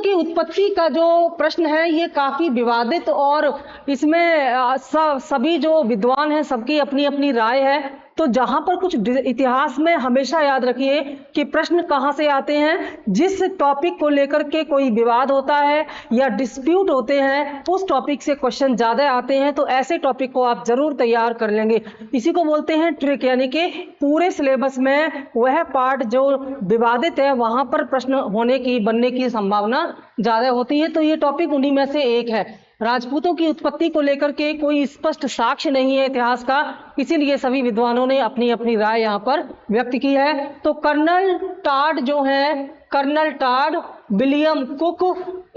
की उत्पत्ति का जो प्रश्न है ये काफी विवादित, और इसमें सभी जो विद्वान हैं सबकी अपनी अपनी राय है। तो जहां पर कुछ इतिहास में हमेशा याद रखिए कि प्रश्न कहां से आते हैं, जिस टॉपिक को लेकर के कोई विवाद होता है या डिस्प्यूट होते हैं उस टॉपिक से क्वेश्चन ज्यादा आते हैं। तो ऐसे टॉपिक को आप जरूर तैयार कर लेंगे। इसी को बोलते हैं ट्रिक, यानी कि पूरे सिलेबस में वह पार्ट जो विवादित है वहां पर प्रश्न होने की, बनने की संभावना ज्यादा होती है। तो ये टॉपिक उन्हीं में से एक है। राजपूतों की उत्पत्ति को लेकर के कोई स्पष्ट साक्ष्य नहीं है इतिहास का, इसीलिए सभी विद्वानों ने अपनी अपनी राय यहाँ पर व्यक्त की है। तो कर्नल टाड जो है, कर्नल टाड, विलियम कुक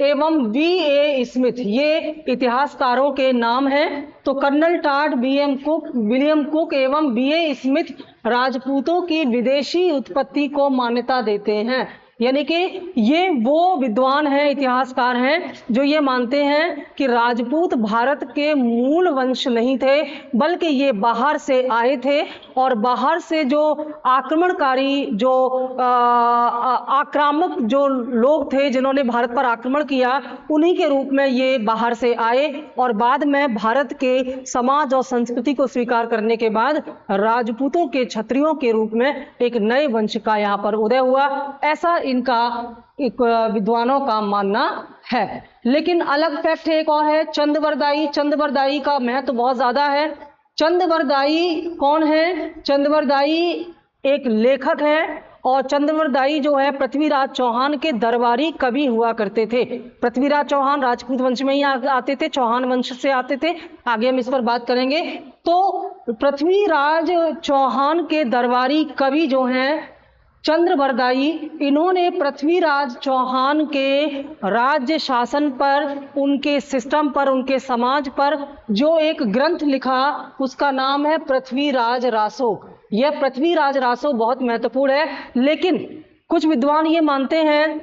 एवं वी.ए. स्मिथ, ये इतिहासकारों के नाम हैं। तो कर्नल टाड, विलियम कुक एवं वी.ए. स्मिथ राजपूतों की विदेशी उत्पत्ति को मान्यता देते हैं। यानी कि ये वो विद्वान हैं, इतिहासकार हैं जो ये मानते हैं कि राजपूत भारत के मूल वंश नहीं थे, बल्कि ये बाहर से आए थे, और बाहर से जो आक्रमणकारी, जो आक्रामक जो लोग थे जिन्होंने भारत पर आक्रमण किया, उन्हीं के रूप में ये बाहर से आए, और बाद में भारत के समाज और संस्कृति को स्वीकार करने के बाद राजपूतों के क्षत्रियों के रूप में एक नए वंश का यहाँ पर उदय हुआ, ऐसा इनका एक विद्वानों का मानना है। लेकिन अलग फैक्ट एक और है, चंद्रवरदायी। चंद्रवरदायी का महत्व तो बहुत ज्यादा है। चंद्रवरदायी कौन है? चंद्रवरदायी एक लेखक है, और चंद्रवरदायी जो है पृथ्वीराज चौहान के दरबारी कवि हुआ करते थे। पृथ्वीराज चौहान राजपूत वंश में ही आते थे, चौहान वंश से आते थे, आगे हम इस पर बात करेंगे। तो पृथ्वीराज चौहान के दरबारी कवि जो हैं चंद्रवरदायी, इन्होंने पृथ्वीराज चौहान के राज्य शासन पर, उनके सिस्टम पर, उनके समाज पर जो एक ग्रंथ लिखा उसका नाम है पृथ्वीराज रासो। यह पृथ्वीराज रासो बहुत महत्वपूर्ण है। लेकिन कुछ विद्वान ये मानते हैं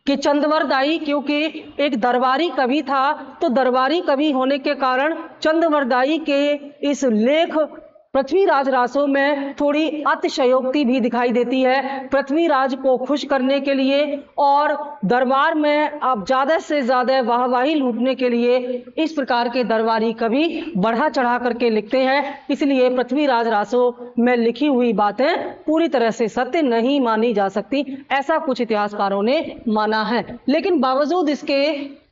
कि चंद्रवरदायी क्योंकि एक दरबारी कवि था, तो दरबारी कवि होने के कारण चंद्रवरदायी के इस लेख पृथ्वीराज रासो में थोड़ी अतिशयोक्ति भी दिखाई देती है। पृथ्वीराज को खुश करने के लिए और दरबार में अब ज्यादा से ज्यादा वाहवाही लूटने के लिए इस प्रकार के दरबारी कवि बढ़ा चढ़ा करके लिखते हैं। इसलिए पृथ्वीराज रासो में लिखी हुई बातें पूरी तरह से सत्य नहीं मानी जा सकती, ऐसा कुछ इतिहासकारों ने माना है। लेकिन बावजूद इसके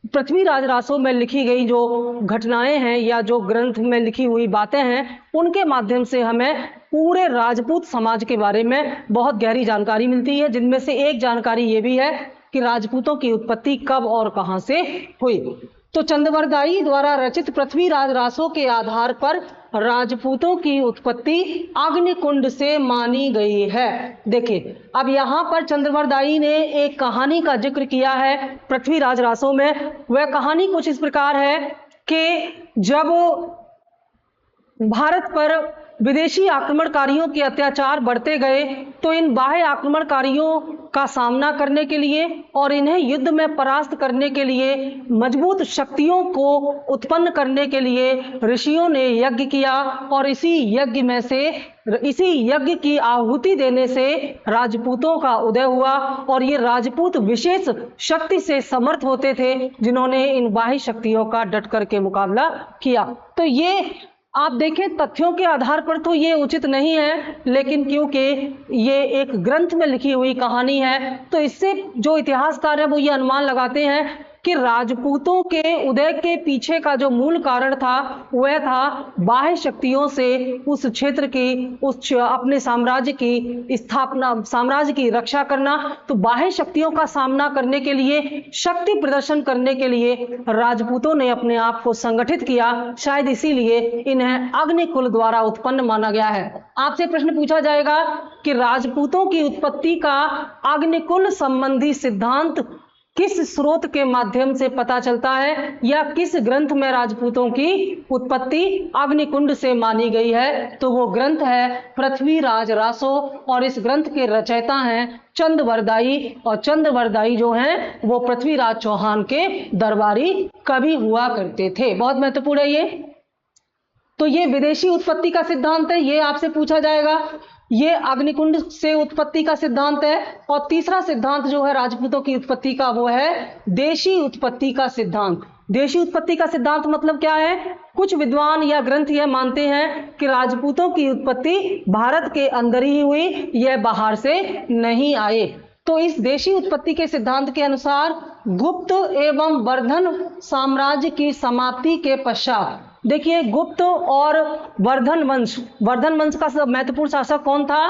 पृथ्वीराज रासो में लिखी गई जो घटनाएं हैं या जो ग्रंथ में लिखी हुई बातें हैं, उनके माध्यम से हमें पूरे राजपूत समाज के बारे में बहुत गहरी जानकारी मिलती है, जिनमें से एक जानकारी ये भी है कि राजपूतों की उत्पत्ति कब और कहां से हुई। तो चंद्रवरदायी द्वारा रचित पृथ्वीराज रासो के आधार पर राजपूतों की उत्पत्ति अग्निकुंड से मानी गई है। देखिए, अब यहाँ पर चंद्रवरदायी ने एक कहानी का जिक्र किया है पृथ्वीराज रासो में। वह कहानी कुछ इस प्रकार है कि जब भारत पर विदेशी आक्रमणकारियों के अत्याचार बढ़ते गए, तो इन बाह्य आक्रमणकारियों का सामना करने के लिए और इन्हें युद्ध में परास्त करने के लिए, मजबूत शक्तियों को उत्पन्न करने के लिए ऋषियों ने यज्ञ किया, और इसी यज्ञ की आहुति देने से राजपूतों का उदय हुआ। और ये राजपूत विशेष शक्ति से समर्थ होते थे, जिन्होंने इन बाह्य शक्तियों का डट करके मुकाबला किया। तो ये आप देखें, तथ्यों के आधार पर तो ये उचित नहीं है, लेकिन क्योंकि ये एक ग्रंथ में लिखी हुई कहानी है, तो इससे जो इतिहासकार है वो ये अनुमान लगाते हैं कि राजपूतों के उदय के पीछे का जो मूल कारण था वह था बाह्य शक्तियों से उस क्षेत्र की, उस अपने साम्राज्य की स्थापना, साम्राज्य की रक्षा करना। तो बाह्य शक्तियों का सामना करने के लिए, शक्ति प्रदर्शन करने के लिए राजपूतों ने अपने आप को संगठित किया। शायद इसीलिए इन्हें अग्निकुल द्वारा उत्पन्न माना गया है। आपसे प्रश्न पूछा जाएगा कि राजपूतों की उत्पत्ति का अग्निकुल संबंधी सिद्धांत किस स्रोत के माध्यम से पता चलता है, या किस ग्रंथ में राजपूतों की उत्पत्ति अग्निकुंड से मानी गई है? तो वो ग्रंथ है पृथ्वीराज रासो, और इस ग्रंथ के रचयिता हैं चंद्रवरदायी, और चंद्रवरदायी जो हैं वो पृथ्वीराज चौहान के दरबारी कवि हुआ करते थे। बहुत महत्वपूर्ण है ये। तो ये विदेशी उत्पत्ति का सिद्धांत है, ये आपसे पूछा जाएगा। ये अग्निकुंड से उत्पत्ति का सिद्धांत है। और तीसरा सिद्धांत जो है राजपूतों की उत्पत्ति का, वो है देशी उत्पत्ति का सिद्धांत। देशी उत्पत्ति का सिद्धांत मतलब क्या है? कुछ विद्वान या ग्रंथ यह मानते हैं कि राजपूतों की उत्पत्ति भारत के अंदर ही हुई, यह बाहर से नहीं आए। तो इस देशी उत्पत्ति के सिद्धांत के अनुसार गुप्त एवं वर्धन साम्राज्य की समाप्ति के पश्चात, देखिए गुप्त और वर्धन वंश का महत्वपूर्ण शासक कौन था?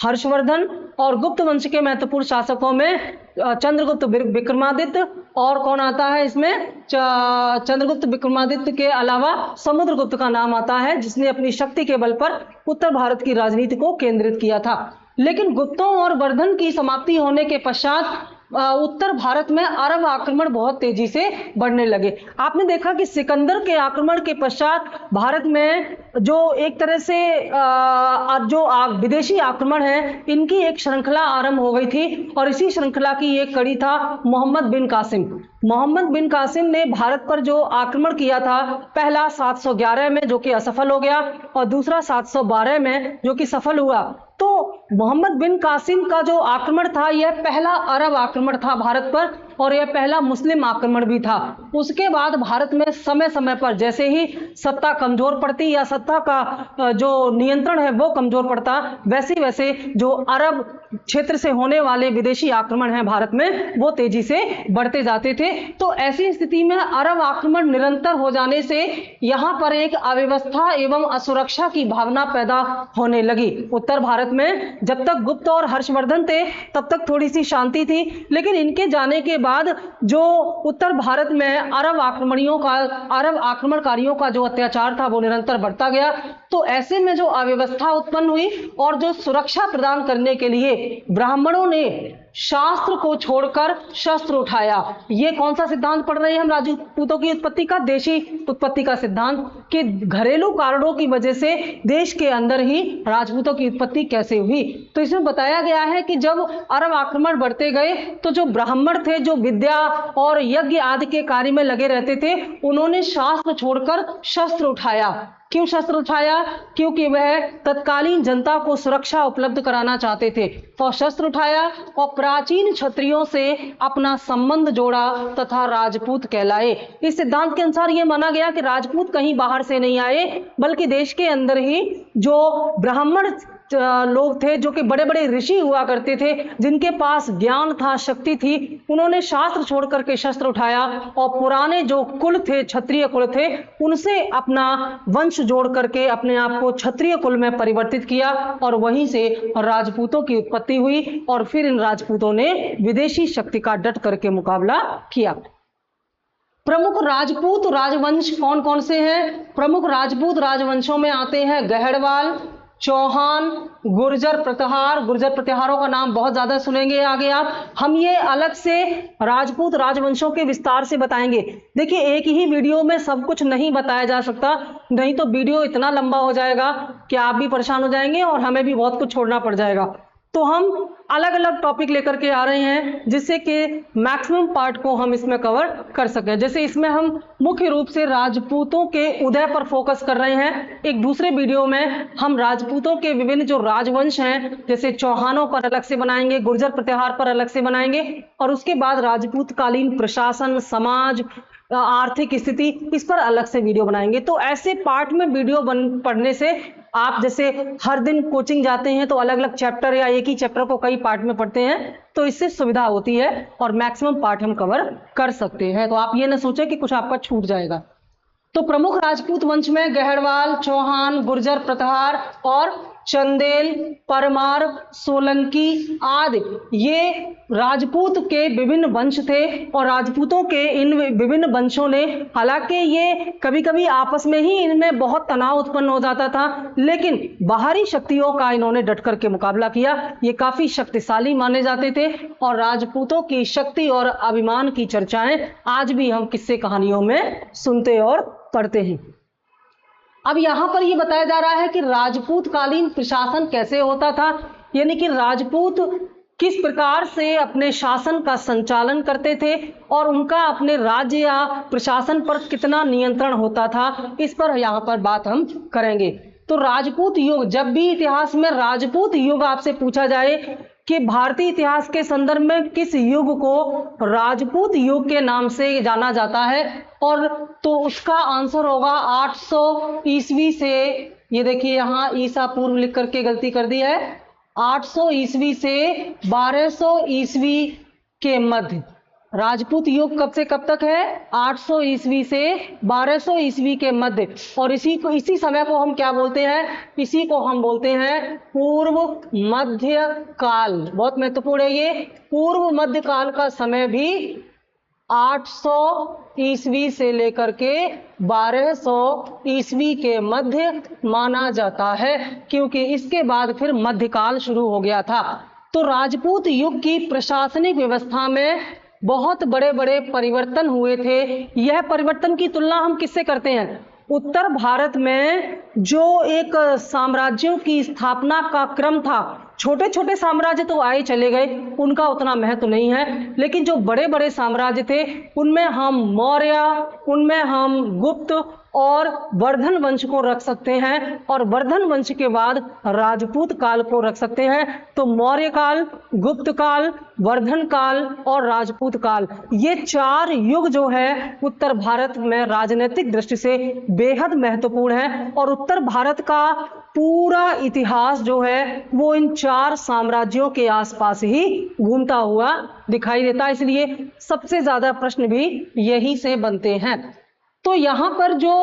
हर्षवर्धन। और गुप्त वंश के महत्वपूर्ण शासकों में चंद्रगुप्त विक्रमादित्य, और कौन आता है इसमें? चंद्रगुप्त विक्रमादित्य के अलावा समुद्रगुप्त का नाम आता है, जिसने अपनी शक्ति के बल पर उत्तर भारत की राजनीति को केंद्रित किया था। लेकिन गुप्तों और वर्धन की समाप्ति होने के पश्चात उत्तर भारत में अरब आक्रमण बहुत तेजी से बढ़ने लगे। आपने देखा कि सिकंदर के आक्रमण के पश्चात भारत में जो एक तरह से जो विदेशी आक्रमण है, इनकी एक श्रृंखला आरंभ हो गई थी। और इसी श्रृंखला की एक कड़ी था मोहम्मद बिन कासिम। मोहम्मद बिन कासिम ने भारत पर जो आक्रमण किया था, पहला 711 में जो कि असफल हो गया, और दूसरा 712 में जो कि सफल हुआ। तो मोहम्मद बिन कासिम का जो आक्रमण था, यह पहला अरब आक्रमण था भारत पर, और यह पहला मुस्लिम आक्रमण भी था। उसके बाद भारत में समय समय पर जैसे ही सत्ता कमजोर पड़ती या सत्ता का जो नियंत्रण है वो कमजोर पड़ता, वैसे वैसे जो अरब क्षेत्र से होने वाले विदेशी आक्रमण हैं भारत में, वो तेजी से बढ़ते जाते थे। तो ऐसी स्थिति में अरब आक्रमण निरंतर हो जाने से यहाँ पर एक अव्यवस्था एवं असुरक्षा की भावना पैदा होने लगी। उत्तर भारत में जब तक गुप्त और हर्षवर्धन थे तब तक थोड़ी सी शांति थी, लेकिन इनके जाने के बाद जो उत्तर भारत में अरब आक्रमणकारियों का जो अत्याचार था वो निरंतर बढ़ता गया। तो ऐसे में जो अव्यवस्था उत्पन्न हुई, और जो सुरक्षा प्रदान करने के लिए ब्राह्मणों ने शास्त्र को छोड़कर शस्त्र उठाया। ये कौन सा सिद्धांत पढ़ रहे हैं हम? राजपूतों की उत्पत्ति का, देशी उत्पत्ति का सिद्धांत, कि घरेलू कारणों की वजह से देश के अंदर ही राजपूतों की उत्पत्ति कैसे हुई। तो इसमें बताया गया है कि जब अरब आक्रमण बढ़ते गए तो जो ब्राह्मण थे, जो विद्या और यज्ञ आदि के कार्य में लगे रहते थे, उन्होंने शास्त्र छोड़कर शस्त्र उठाया। क्यों शस्त्र उठाया? क्योंकि वह तत्कालीन जनता को सुरक्षा उपलब्ध कराना चाहते थे। तो शस्त्र उठाया और प्राचीन क्षत्रियों से अपना संबंध जोड़ा तथा राजपूत कहलाए। इस सिद्धांत के अनुसार यह माना गया कि राजपूत कहीं बाहर से नहीं आए, बल्कि देश के अंदर ही जो ब्राह्मण लोग थे, जो कि बड़े बड़े ऋषि हुआ करते थे, जिनके पास ज्ञान था, शक्ति थी, उन्होंने शास्त्र छोड़ करके शस्त्र उठाया और पुराने जो कुल थे, क्षत्रिय कुल थे, उनसे अपना वंश जोड़ करके अपने आप को क्षत्रिय कुल में परिवर्तित किया, और वहीं से राजपूतों की उत्पत्ति हुई। और फिर इन राजपूतों ने विदेशी शक्ति का डट करके मुकाबला किया। प्रमुख राजपूत राजवंश कौन कौन से हैं? प्रमुख राजपूत राजवंशों में आते हैं गहड़वाल, चौहान, गुर्जर प्रतिहार। गुर्जर प्रतिहारों का नाम बहुत ज्यादा सुनेंगे आगे आप। हम ये अलग से राजपूत राजवंशों के विस्तार से बताएंगे। देखिए, एक ही वीडियो में सब कुछ नहीं बताया जा सकता, नहीं तो वीडियो इतना लंबा हो जाएगा कि आप भी परेशान हो जाएंगे और हमें भी बहुत कुछ छोड़ना पड़ जाएगा। तो हम अलग अलग टॉपिक लेकर के आ रहे हैं, जिससे कि मैक्सिमम पार्ट को हम इसमें कवर कर सकें। जैसे इसमें हम मुख्य रूप से राजपूतों के उदय पर फोकस कर रहे हैं। एक दूसरे वीडियो में हम राजपूतों के विभिन्न जो राजवंश हैं, जैसे चौहानों पर अलग से बनाएंगे, गुर्जर प्रतिहार पर अलग से बनाएंगे, और उसके बाद राजपूत कालीन प्रशासन, समाज, आर्थिक स्थिति, इस पर अलग से वीडियो बनाएंगे। तो ऐसे पार्ट में वीडियो पढ़ने से आप जैसे हर दिन कोचिंग जाते हैं तो अलग अलग चैप्टर या एक ही चैप्टर को कई पार्ट में पढ़ते हैं, तो इससे सुविधा होती है और मैक्सिमम पार्ट हम कवर कर सकते हैं। तो आप ये ना सोचें कि कुछ आपका छूट जाएगा। तो प्रमुख राजपूत वंश में गहड़वाल, चौहान, गुर्जर प्रतिहार और चंदेल, परमार, सोलंकी आदि ये राजपूत के विभिन्न वंश थे। और राजपूतों के इन विभिन्न वंशों ने, हालांकि ये कभी कभी आपस में ही इनमें बहुत तनाव उत्पन्न हो जाता था, लेकिन बाहरी शक्तियों का इन्होंने डट करके मुकाबला किया। ये काफी शक्तिशाली माने जाते थे और राजपूतों की शक्ति और अभिमान की चर्चाएं आज भी हम किस्से कहानियों में सुनते और पढ़ते हैं। अब यहां पर यह बताया जा रहा है कि राजपूत कालीन प्रशासन कैसे होता था, यानी कि राजपूत किस प्रकार से अपने शासन का संचालन करते थे और उनका अपने राज्य या प्रशासन पर कितना नियंत्रण होता था, इस पर यहां पर बात हम करेंगे। तो राजपूत युग, जब भी इतिहास में राजपूत युग आपसे पूछा जाए कि भारतीय इतिहास के संदर्भ में किस युग को राजपूत युग के नाम से जाना जाता है, और तो उसका आंसर होगा 800 ईस्वी से, ये देखिए यहाँ ईसा पूर्व लिख करके गलती कर दी है, 800 ईस्वी से 1200 ईस्वी के मध्य। राजपूत युग कब से कब तक है? 800 ईस्वी से 1200 ईस्वी के मध्य। और इसी समय को हम क्या बोलते हैं? इसी को हम बोलते हैं पूर्व मध्य काल। बहुत महत्वपूर्ण है ये। पूर्व मध्य काल का समय भी 800 ईस्वी से लेकर के 1200 ईस्वी के मध्य माना जाता है, क्योंकि इसके बाद फिर मध्यकाल शुरू हो गया था। तो राजपूत युग की प्रशासनिक व्यवस्था में बहुत बड़े बड़े परिवर्तन हुए थे। यह परिवर्तन की तुलना हम किससे करते हैं? उत्तर भारत में जो एक साम्राज्यों की स्थापना का क्रम था, छोटे छोटे साम्राज्य तो आए चले गए, उनका उतना महत्व नहीं है, लेकिन जो बड़े बड़े साम्राज्य थे उनमें हम मौर्य, उनमें हम गुप्त और वर्धन वंश को रख सकते हैं, और वर्धन वंश के बाद राजपूत काल को रख सकते हैं। तो मौर्य काल, गुप्त काल, वर्धन काल और राजपूत काल, ये 4 युग जो है उत्तर भारत में राजनीतिक दृष्टि से बेहद महत्वपूर्ण है। और उत्तर भारत का पूरा इतिहास जो है वो इन 4 साम्राज्यों के आसपास ही घूमता हुआ दिखाई देता है, इसलिए सबसे ज्यादा प्रश्न भी यही से बनते हैं। तो यहाँ पर जो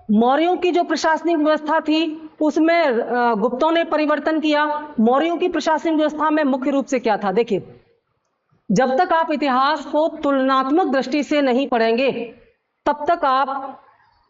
मौर्यों की जो प्रशासनिक व्यवस्था थी उसमें गुप्तों ने परिवर्तन किया। मौर्यों की प्रशासनिक व्यवस्था में मुख्य रूप से क्या था? देखिए, जब तक आप इतिहास को तुलनात्मक दृष्टि से नहीं पढ़ेंगे तब तक आप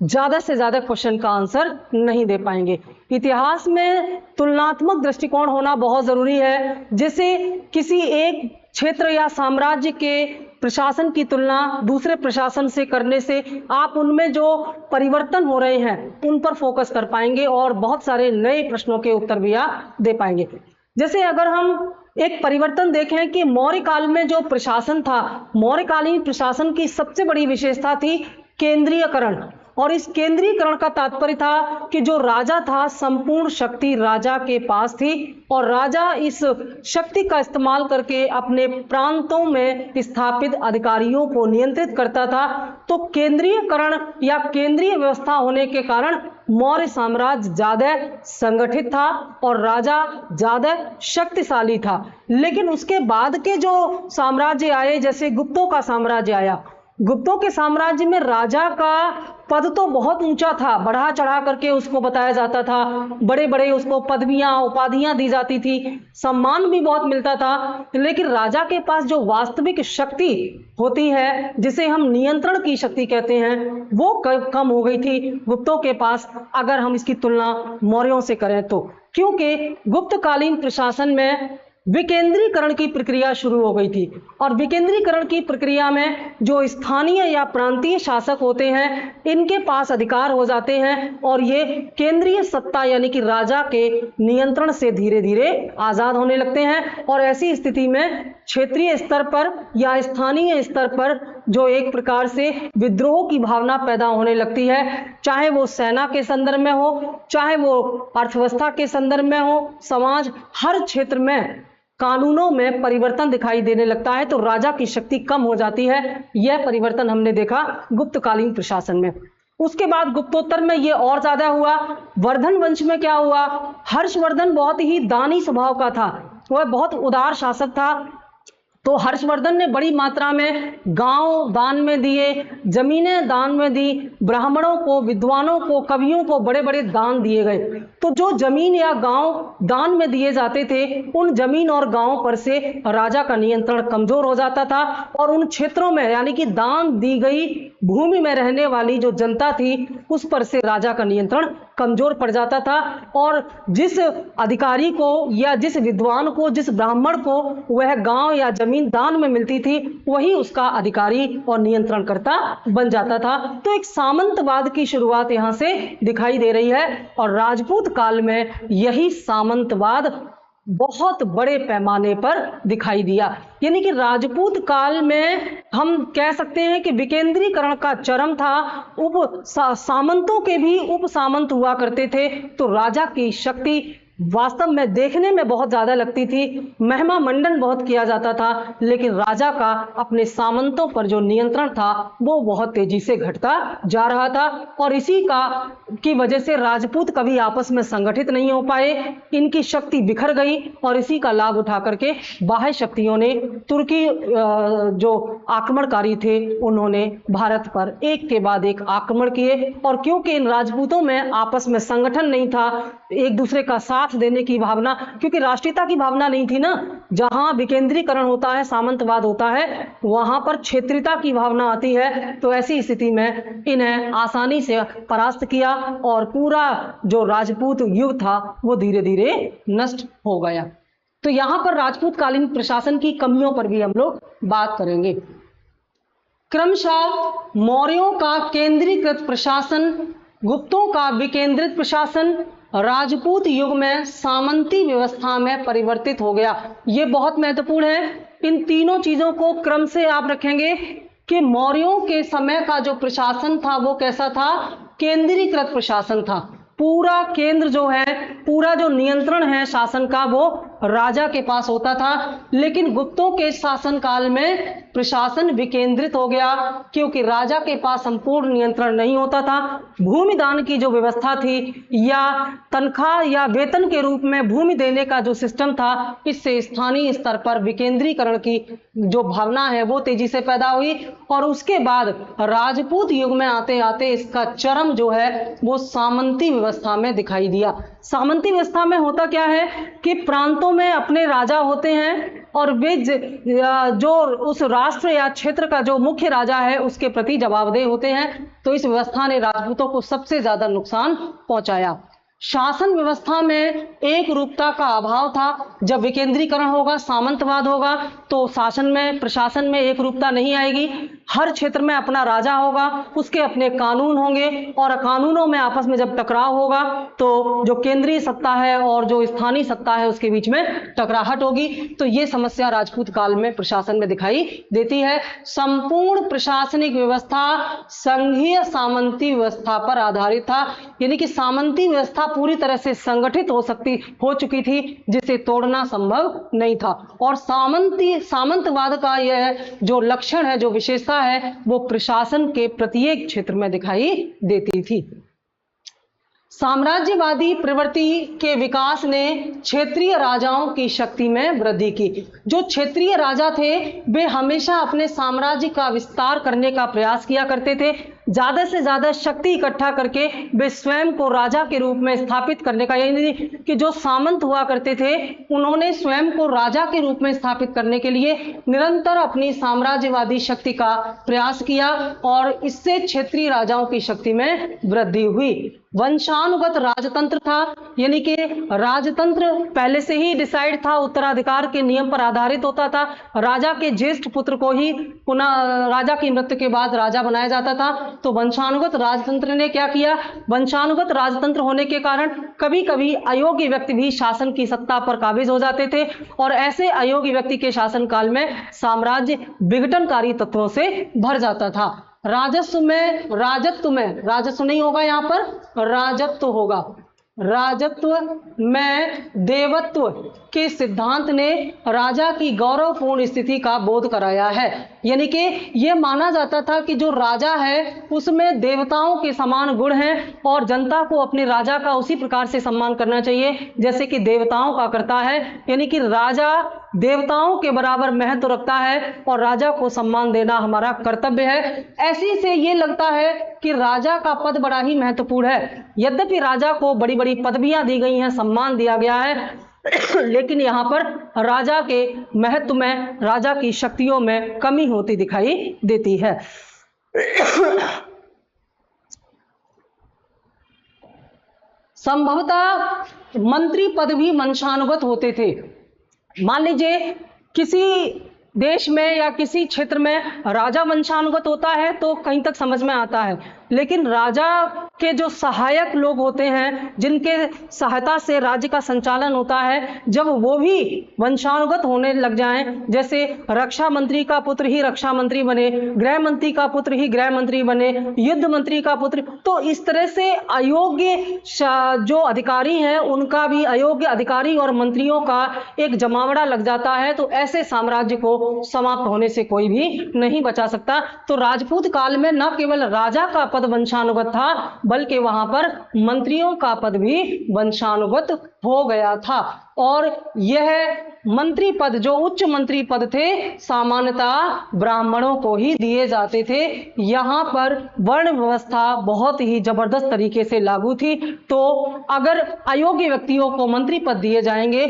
ज्यादा से ज्यादा क्वेश्चन का आंसर नहीं दे पाएंगे। इतिहास में तुलनात्मक दृष्टिकोण होना बहुत जरूरी है, जिससे किसी एक क्षेत्र या साम्राज्य के प्रशासन की तुलना दूसरे प्रशासन से करने से आप उनमें जो परिवर्तन हो रहे हैं उन पर फोकस कर पाएंगे और बहुत सारे नए प्रश्नों के उत्तर भी आप दे पाएंगे। जैसे अगर हम एक परिवर्तन देखें कि मौर्य काल में जो प्रशासन था, मौर्यकालीन प्रशासन की सबसे बड़ी विशेषता थी केंद्रीयकरण। और इस केंद्रीयकरण का तात्पर्य था कि जो राजा था, संपूर्ण शक्ति राजा के पास थी और राजा इस शक्ति का इस्तेमाल करके अपने प्रांतों में स्थापित अधिकारियों को नियंत्रित करता था। तो केंद्रीयकरण या केंद्रीय व्यवस्था होने के कारण मौर्य साम्राज्य ज्यादा संगठित था और राजा ज्यादा शक्तिशाली था। लेकिन उसके बाद के जो साम्राज्य आए, जैसे गुप्तों का साम्राज्य आया, गुप्तों के साम्राज्य में राजा का पद तो बहुत ऊंचा था, बढ़ा चढ़ा करके उसको बताया जाता था, बड़े बड़े उसको पदवियां उपाधियां दी जाती थी, सम्मान भी बहुत मिलता था। लेकिन राजा के पास जो वास्तविक शक्ति होती है, जिसे हम नियंत्रण की शक्ति कहते हैं, वो कम हो गई थी गुप्तों के पास, अगर हम इसकी तुलना मौर्यों से करें तो। क्योंकि गुप्तकालीन प्रशासन में विकेंद्रीकरण की प्रक्रिया शुरू हो गई थी और विकेंद्रीकरण की प्रक्रिया में जो स्थानीय या प्रांतीय शासक होते हैं इनके पास अधिकार हो जाते हैं और ये केंद्रीय सत्ता यानी कि राजा के नियंत्रण से धीरे धीरे आजाद होने लगते हैं। और ऐसी स्थिति में क्षेत्रीय स्तर पर या स्थानीय स्तर पर जो एक प्रकार से विद्रोह की भावना पैदा होने लगती है, चाहे वो सेना के संदर्भ में हो, चाहे वो अर्थव्यवस्था के संदर्भ में हो, समाज हर क्षेत्र में कानूनों में परिवर्तन दिखाई देने लगता है, तो राजा की शक्ति कम हो जाती है। यह परिवर्तन हमने देखा गुप्तकालीन प्रशासन में। उसके बाद गुप्तोत्तर में यह और ज्यादा हुआ। वर्धन वंश में क्या हुआ? हर्षवर्धन बहुत ही दानी स्वभाव का था, वह बहुत उदार शासक था। तो हर्षवर्धन ने बड़ी मात्रा में गांव दान में दिए, जमीनें दान में दी, ब्राह्मणों को, विद्वानों को, कवियों को बड़े बड़े दान दिए गए। तो जो जमीन या गांव दान में दिए जाते थे, उन जमीन और गांवों पर से राजा का नियंत्रण कमजोर हो जाता था और उन क्षेत्रों में यानी कि दान दी गई भूमि में रहने वाली जो जनता थी उस पर से राजा का नियंत्रण कमजोर पड़ जाता था। और जिस अधिकारी को या जिस विद्वान को, जिस ब्राह्मण को वह गांव या जमीन दान में मिलती थी, वही उसका अधिकारी और नियंत्रणकर्ता बन जाता था। तो एक सामंतवाद की शुरुआत यहां से दिखाई दे रही है और राजपूत काल में यही सामंतवाद बहुत बड़े पैमाने पर दिखाई दिया। यानी कि राजपूत काल में हम कह सकते हैं कि विकेंद्रीकरण का चरम था। सामंतों के भी उप सामंत हुआ करते थे, तो राजा की शक्ति वास्तव में देखने में बहुत ज्यादा लगती थी, महिमा मंडन बहुत किया जाता था, लेकिन राजा का अपने सामंतों पर जो नियंत्रण था वो बहुत तेजी से घटता जा रहा था। और इसी की वजह से राजपूत कभी आपस में संगठित नहीं हो पाए, इनकी शक्ति बिखर गई और इसी का लाभ उठा करके बाह्य शक्तियों ने, तुर्की जो आक्रमणकारी थे, उन्होंने भारत पर एक के बाद एक आक्रमण किए। और क्योंकि इन राजपूतों में आपस में संगठन नहीं था, एक दूसरे का साथ देने की भावना, क्योंकि राष्ट्रीयता की भावना नहीं थी ना, जहां विकेंद्रीकरण होता है, सामंतवाद होता है, वहां पर क्षेत्रीयता की भावना आती है। तो ऐसी स्थिति में इन्हें आसानी से परास्त किया और पूरा जो राजपूत युग था वो धीरे धीरे नष्ट हो गया। तो यहां पर राजपूत कालीन प्रशासन की कमियों पर भी हम लोग बात करेंगे। क्रमशः मौर्यों का केंद्रीकृत प्रशासन, गुप्तों का विकेंद्रित प्रशासन, राजपूत युग में सामंती व्यवस्था में परिवर्तित हो गया। यह बहुत महत्वपूर्ण है। इन तीनों चीजों को क्रम से आप रखेंगे कि मौर्यों के समय का जो प्रशासन था वो कैसा था, केंद्रीकृत प्रशासन था। पूरा केंद्र जो है, पूरा जो नियंत्रण है शासन का, वो राजा के पास होता था। लेकिन गुप्तों के शासन काल में प्रशासन विकेंद्रित हो गया, क्योंकि राजा के पास संपूर्ण नियंत्रण नहीं होता था। भूमि दान की जो व्यवस्था थी या तनख्वाह या वेतन के रूप में भूमि देने का जो सिस्टम था, इससे स्थानीय स्तर पर विकेंद्रीकरण की जो भावना है वो तेजी से पैदा हुई। और उसके बाद राजपूत युग में आते आते इसका चरम जो है वो सामंती व्यवस्था में दिखाई दिया। सामंती व्यवस्था में होता क्या है कि प्रांतों में अपने राजा होते हैं और वे जो उस राष्ट्र या क्षेत्र का जो मुख्य राजा है उसके प्रति जवाबदेह होते हैं। तो इस व्यवस्था ने राजपूतों को सबसे ज्यादा नुकसान पहुंचाया। शासन व्यवस्था में एक रूपता का अभाव था। जब विकेंद्रीकरण होगा, सामंतवाद होगा, तो शासन में, प्रशासन में एक रूपता नहीं आएगी। हर क्षेत्र में अपना राजा होगा, उसके अपने कानून होंगे और कानूनों में आपस में जब टकराव होगा तो जो केंद्रीय सत्ता है और जो स्थानीय सत्ता है उसके बीच में टकराहट होगी। तो ये समस्या राजपूत काल में प्रशासन में दिखाई देती है। संपूर्ण प्रशासनिक व्यवस्था संघीय सामंती व्यवस्था पर आधारित था, यानी कि सामंती व्यवस्था पूरी तरह से संगठित हो चुकी थी, जिसे तोड़ना संभव नहीं था। और सामंतवाद का यह जो लक्षण है, जो विशेषता है, वो प्रशासन के प्रत्येक क्षेत्र में दिखाई देती थी। साम्राज्यवादी प्रवृत्ति के विकास ने क्षेत्रीय राजाओं की शक्ति में वृद्धि की। जो क्षेत्रीय राजा थे वे हमेशा अपने साम्राज्य का विस्तार करने का प्रयास किया करते थे। ज्यादा से ज्यादा शक्ति इकट्ठा करके वे स्वयं को राजा के रूप में स्थापित करने का, यानी कि जो सामंत हुआ करते थे उन्होंने स्वयं को राजा के रूप में स्थापित करने के लिए निरंतर अपनी साम्राज्यवादी शक्ति का प्रयास किया और इससे क्षेत्रीय राजाओं की शक्ति में वृद्धि हुई। वंशानुगत राजतंत्र था, यानी कि राजतंत्र पहले से ही डिसाइड था, उत्तराधिकार के नियम पर आधारित होता था। राजा के ज्येष्ठ पुत्र को ही पुनः राजा की मृत्यु के बाद राजा बनाया जाता था। तो वंशानुगत राजतंत्र ने क्या किया, वंशानुगत राजतंत्र होने के कारण कभी कभी अयोग्य व्यक्ति भी शासन की सत्ता पर काबिज हो जाते थे और ऐसे अयोग्य व्यक्ति के शासन काल में साम्राज्य विघटनकारी तत्वों से भर जाता था। राजस्व नहीं होगा, यहां पर राजत्व होगा। राजत्व में देवत्व के सिद्धांत ने राजा की गौरवपूर्ण स्थिति का बोध कराया है। यानी कि यह माना जाता था कि जो राजा है उसमें देवताओं के समान गुण हैं और जनता को अपने राजा का उसी प्रकार से सम्मान करना चाहिए जैसे कि देवताओं का करता है। यानी कि राजा देवताओं के बराबर महत्व रखता है और राजा को सम्मान देना हमारा कर्तव्य है। ऐसी से ये लगता है कि राजा का पद बड़ा ही महत्वपूर्ण है। यद्यपि राजा को बड़ी बड़ी पदवियां दी गई हैं, सम्मान दिया गया है, लेकिन यहां पर राजा के महत्व में, राजा की शक्तियों में कमी होती दिखाई देती है। संभवतः मंत्री पद भी वंशानुगत होते थे। मान लीजिए किसी देश में या किसी क्षेत्र में राजा वंशानुगत होता है तो कहीं तक समझ में आता है, लेकिन राजा के जो सहायक लोग होते हैं, जिनके सहायता से राज्य का संचालन होता है, जब वो भी वंशानुगत होने लग जाएं, जैसे रक्षा मंत्री का पुत्र ही रक्षा मंत्री बने, गृह मंत्री का पुत्र ही गृह मंत्री बने, युद्ध मंत्री का पुत्र, तो इस तरह से अयोग्य जो अधिकारी हैं उनका भी अयोग्य अधिकारी और मंत्रियों का एक जमावड़ा लग जाता है। तो ऐसे साम्राज्य को समाप्त होने से कोई भी नहीं बचा सकता। तो राजपूत काल में न केवल राजा का पद वंशानुगत था, बल्कि वहां पर मंत्रियों का पद भी वंशानुगत हो गया था। और यह मंत्री पद, जो उच्च मंत्री पद थे, सामान्यतः ब्राह्मणों को ही दिए जाते थे। यहाँ पर वर्ण व्यवस्था बहुत ही जबरदस्त तरीके से लागू थी। तो अगर अयोग्य व्यक्तियों को मंत्री पद दिए जाएंगे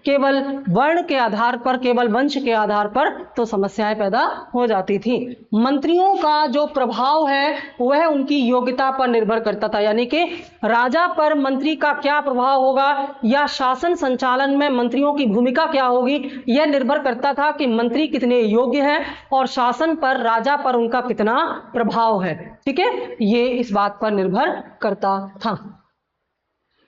केवल वर्ण के आधार पर, केवल वंश के आधार पर, तो समस्याएं पैदा हो जाती थी। मंत्रियों का जो प्रभाव है वह उनकी योग्यता पर निर्भर करता था, यानी कि राजा पर मंत्री का क्या प्रभाव होगा या शासन संचालन में मंत्रियों की भूमिका क्या होगी, यह निर्भर करता था कि मंत्री कितने योग्य हैं और शासन पर, राजा पर उनका कितना प्रभाव है। ठीक है, ये इस बात पर निर्भर करता था।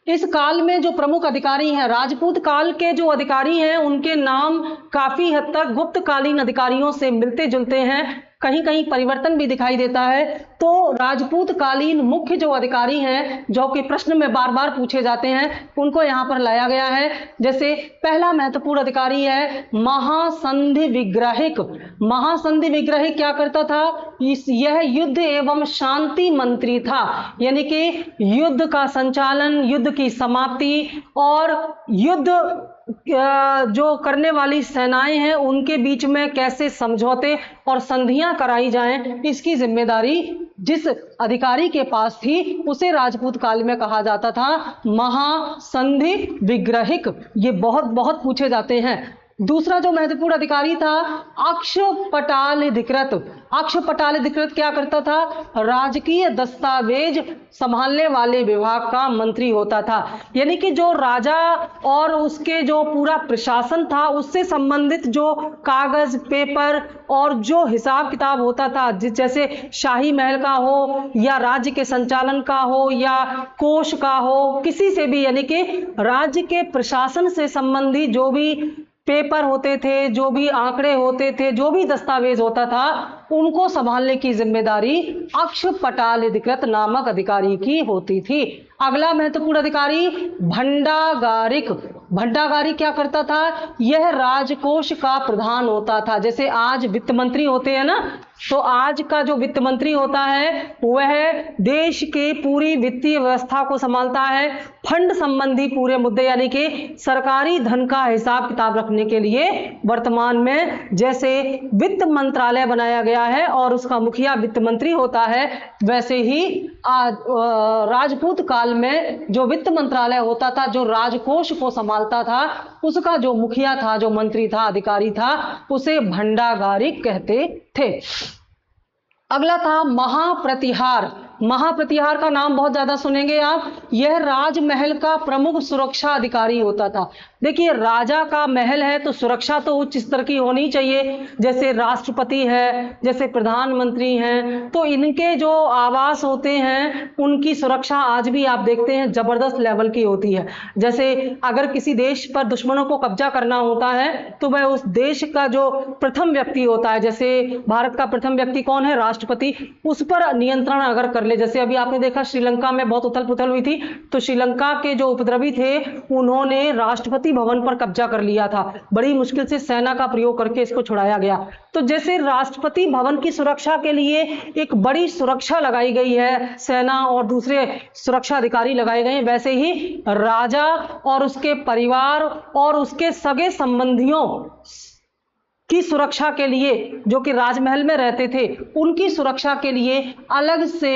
इस काल में जो प्रमुख अधिकारी हैं, राजपूत काल के जो अधिकारी हैं, उनके नाम काफी हद तक गुप्तकालीन अधिकारियों से मिलते जुलते हैं, कहीं कहीं परिवर्तन भी दिखाई देता है। तो राजपूत कालीन मुख्य जो अधिकारी हैं, जो कि प्रश्न में बार बार पूछे जाते हैं, उनको यहाँ पर लाया गया है। जैसे पहला महत्वपूर्ण अधिकारी है महासंधि विग्रहिक। महासंधि विग्रहिक क्या करता था? यह युद्ध एवं शांति मंत्री था, यानी कि युद्ध का संचालन, युद्ध की समाप्ति और युद्ध जो करने वाली सेनाएं हैं उनके बीच में कैसे समझौते और संधियां कराई जाएं, इसकी जिम्मेदारी जिस अधिकारी के पास थी उसे राजपूत काल में कहा जाता था महासंधि विग्रहिक। ये बहुत बहुत पूछे जाते हैं। दूसरा जो महत्वपूर्ण अधिकारी था अक्षपटालाधिकृत। अक्षपटालाधिकृत क्या करता था? राजकीय दस्तावेज संभालने वाले विभाग का मंत्री होता था, यानी कि जो राजा और उसके जो पूरा प्रशासन था उससे संबंधित जो कागज, पेपर और जो हिसाब किताब होता था, जैसे शाही महल का हो या राज्य के संचालन का हो या कोष का हो, किसी से भी, यानी कि राज्य के प्रशासन से संबंधी जो भी पेपर होते थे, जो भी आंकड़े होते थे, जो भी दस्तावेज होता था, उनको संभालने की जिम्मेदारी अक्षपटालाधिकृत नामक अधिकारी की होती थी। अगला महत्वपूर्ण अधिकारी भंडागारिक। भंडागारिक क्या करता था? यह राजकोष का प्रधान होता था। जैसे आज वित्त मंत्री होते हैं ना, तो आज का जो वित्त मंत्री होता है वह देश के पूरी वित्तीय व्यवस्था को संभालता है, फंड संबंधी पूरे मुद्दे, यानी कि सरकारी धन का हिसाब किताब रखने के लिए वर्तमान में जैसे वित्त मंत्रालय बनाया गया है और उसका मुखिया वित्त मंत्री होता है, वैसे ही राजपूत काल में जो वित्त मंत्रालय होता था, जो राजकोष को संभालता था, उसका जो मुखिया था, जो मंत्री था, अधिकारी था, उसे भंडागारिक कहते थे। अगला था महाप्रतिहार। महाप्रतिहार का नाम बहुत ज्यादा सुनेंगे आप। यह राजमहल का प्रमुख सुरक्षा अधिकारी होता था। देखिए, राजा का महल है तो सुरक्षा तो उच्च स्तर की होनी चाहिए, जैसे राष्ट्रपति है, जैसे प्रधानमंत्री हैं, तो इनके जो आवास होते हैं उनकी सुरक्षा आज भी आप देखते हैं जबरदस्त लेवल की होती है। जैसे अगर किसी देश पर दुश्मनों को कब्जा करना होता है तो वह उस देश का जो प्रथम व्यक्ति होता है, जैसे भारत का प्रथम व्यक्ति कौन है? राष्ट्रपति। उस पर नियंत्रण अगर कर ले, जैसे अभी आपने देखा श्रीलंका में बहुत उथल पुथल हुई थी, तो श्रीलंका के जो उपद्रवी थे उन्होंने राष्ट्रपति भवन पर कब्जा कर लिया था, बड़ी मुश्किल से सेना का प्रयोग करके इसको छुड़ाया गया। तो जैसे राष्ट्रपति भवन की सुरक्षा के लिए एक बड़ी सुरक्षा लगाई गई है, सेना और दूसरे सुरक्षा अधिकारी लगाए गए हैं, वैसे ही राजा और उसके परिवार और उसके सगे संबंधियों की सुरक्षा के लिए, जो कि राजमहल में रहते थे, उनकी सुरक्षा के लिए अलग से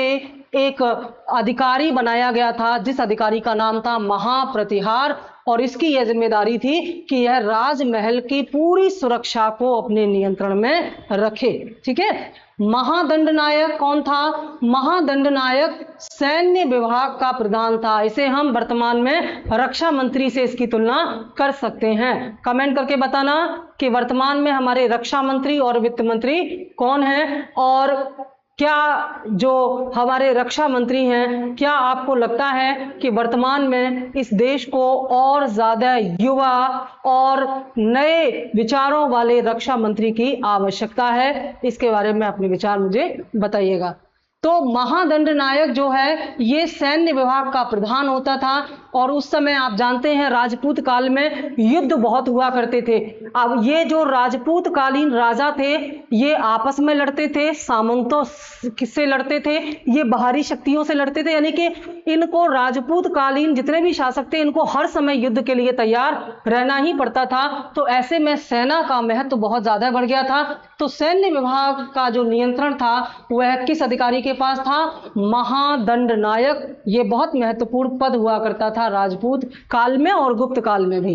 एक अधिकारी बनाया गया था, जिस अधिकारी का नाम था महाप्रतिहार। और इसकी यह जिम्मेदारी थी कि यह राजमहल की पूरी सुरक्षा को अपने नियंत्रण में रखे। ठीक है। महादंडनायक कौन था? महादंडनायक सैन्य विभाग का प्रधान था। इसे हम वर्तमान में रक्षा मंत्री से इसकी तुलना कर सकते हैं। कमेंट करके बताना कि वर्तमान में हमारे रक्षा मंत्री और वित्त मंत्री कौन है, और क्या जो हमारे रक्षा मंत्री हैं, क्या आपको लगता है कि वर्तमान में इस देश को और ज्यादा युवा और नए विचारों वाले रक्षा मंत्री की आवश्यकता है? इसके बारे में अपने विचार मुझे बताइएगा। तो महादंडनायक जो है ये सैन्य विभाग का प्रधान होता था, और उस समय आप जानते हैं राजपूत काल में युद्ध बहुत हुआ करते थे। अब ये जो राजपूत कालीन राजा थे ये आपस में लड़ते थे, सामंतों से लड़ते थे, ये बाहरी शक्तियों से लड़ते थे, यानी कि इनको राजपूत कालीन जितने भी शासक थे इनको हर समय युद्ध के लिए तैयार रहना ही पड़ता था। तो ऐसे में सेना का महत्व बहुत ज्यादा बढ़ गया था। तो सैन्य विभाग का जो नियंत्रण था वह किस अधिकारी के पास था? महादंडनायक। ये बहुत महत्वपूर्ण पद हुआ करता था राजपूत काल में और गुप्त काल में भी।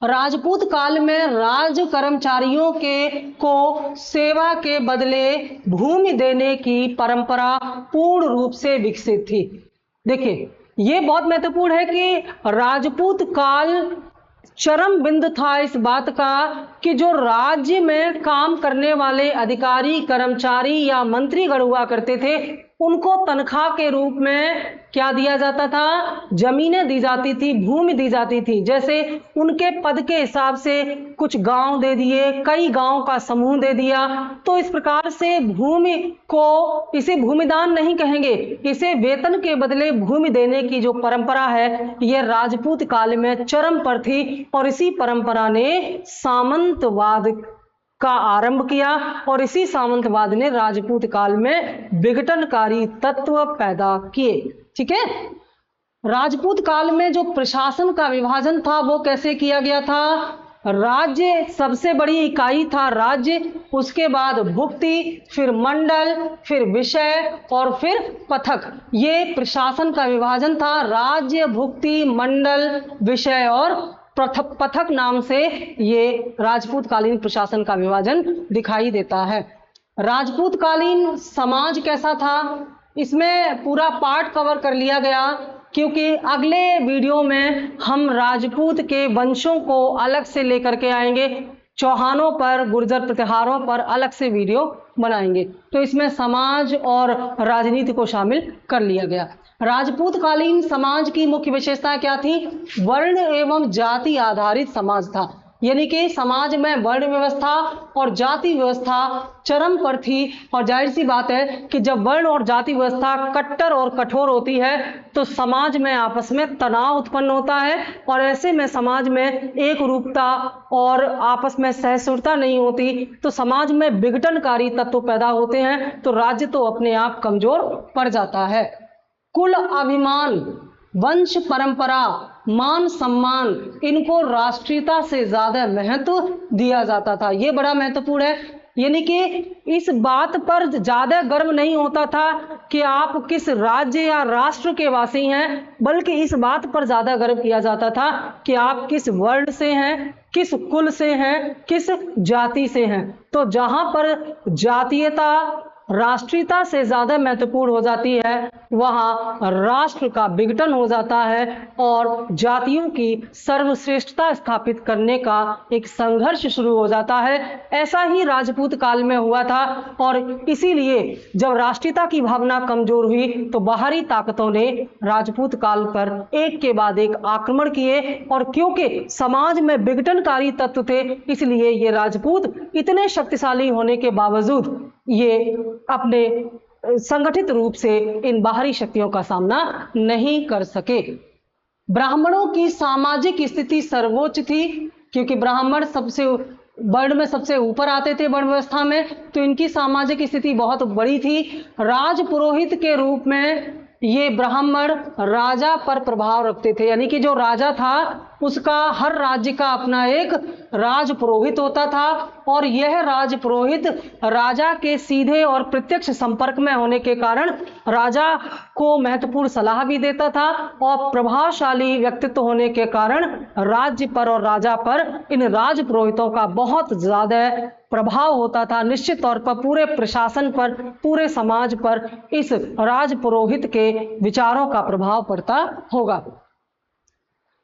राजपूत काल में राज कर्मचारियों को सेवा के बदले भूमि देने की परंपरा पूर्ण रूप से विकसित थी। देखिए ये बहुत महत्वपूर्ण है कि राजपूत काल चरम बिंदु था इस बात का कि जो राज्य में काम करने वाले अधिकारी, कर्मचारी या मंत्रीगण हुआ करते थे उनको तनख्वाह के रूप में क्या दिया जाता था? जमीनें दी जाती थी, भूमि दी जाती थी। जैसे उनके पद के हिसाब से कुछ गांव दे दिए, कई गांव का समूह दे दिया। तो इस प्रकार से भूमि को, इसे भूमिदान नहीं कहेंगे, इसे वेतन के बदले भूमि देने की जो परंपरा है यह राजपूत काल में चरम पर थी, और इसी परंपरा ने सामंतवाद का आरंभ किया, और इसी सामंतवाद ने राजपूत काल में विघटनकारी तत्व पैदा किए। ठीक है। राजपूत काल में जो प्रशासन का विभाजन था वो कैसे किया गया था? राज्य सबसे बड़ी इकाई था राज्य, उसके बाद भुक्ति, फिर मंडल, फिर विषय और फिर पथक। ये प्रशासन का विभाजन था। राज्य, भुक्ति, मंडल, विषय और पथक नाम से ये राजपूत कालीन प्रशासन का विभाजन दिखाई देता है। राजपूत कालीन समाज कैसा था इसमें पूरा पार्ट कवर कर लिया गया, क्योंकि अगले वीडियो में हम राजपूत के वंशों को अलग से लेकर के आएंगे, चौहानों पर, गुर्जर प्रतिहारों पर अलग से वीडियो बनाएंगे। तो इसमें समाज और राजनीति को शामिल कर लिया गया। राजपूत कालीन समाज की मुख्य विशेषता क्या थी? वर्ण एवं जाति आधारित समाज था, यानी कि समाज में वर्ण व्यवस्था और जाति व्यवस्था चरम पर थी। और जाहिर सी बात है कि जब वर्ण और जाति व्यवस्था कट्टर और कठोर होती है तो समाज में आपस में तनाव उत्पन्न होता है, और ऐसे में समाज में एक रूपता और आपस में सहिष्णुता नहीं होती, तो समाज में विघटनकारी तत्व पैदा होते हैं, तो राज्य तो अपने आप कमजोर पड़ जाता है। कुल अभिमान, वंश परंपरा, मान सम्मान, इनको राष्ट्रीयता से ज्यादा महत्व दिया जाता था। ये बड़ा महत्वपूर्ण है, यानी कि इस बात पर ज्यादा गर्व नहीं होता था कि आप किस राज्य या राष्ट्र के वासी हैं, बल्कि इस बात पर ज्यादा गर्व किया जाता था कि आप किस वर्ण से हैं, किस कुल से हैं, किस जाति से हैं। तो जहां पर जातीयता राष्ट्रीयता से ज्यादा महत्वपूर्ण हो जाती है वहां राष्ट्र का विघटन हो जाता है और जातियों की सर्वश्रेष्ठता स्थापित करने का एक संघर्ष शुरू हो जाता है। ऐसा ही राजपूत काल में हुआ था, और इसीलिए जब राष्ट्रीयता की भावना कमजोर हुई तो बाहरी ताकतों ने राजपूत काल पर एक के बाद एक आक्रमण किए, और क्योंकि समाज में विघटनकारी तत्व थे इसलिए ये राजपूत इतने शक्तिशाली होने के बावजूद ये अपने संगठित रूप से इन बाहरी शक्तियों का सामना नहीं कर सके। ब्राह्मणों की सामाजिक स्थिति सर्वोच्च थी, क्योंकि ब्राह्मण सबसे वर्ण में सबसे ऊपर आते थे वर्ण व्यवस्था में, तो इनकी सामाजिक स्थिति बहुत बड़ी थी। राज पुरोहित के रूप में ये ब्राह्मण राजा पर प्रभाव रखते थे, यानी कि जो राजा था उसका हर राज्य का अपना एक राज पुरोहित होता था और यह राज पुरोहित राजा के सीधे और प्रत्यक्ष संपर्क में होने के कारण राजा को महत्वपूर्ण सलाह भी देता था और प्रभावशाली व्यक्तित्व होने के कारण राज्य पर और राजा पर इन राज पुरोहितों का बहुत ज्यादा प्रभाव होता था। निश्चित तौर पर पूरे प्रशासन पर, पूरे समाज पर इस राज पुरोहित के विचारों का प्रभाव पड़ता होगा।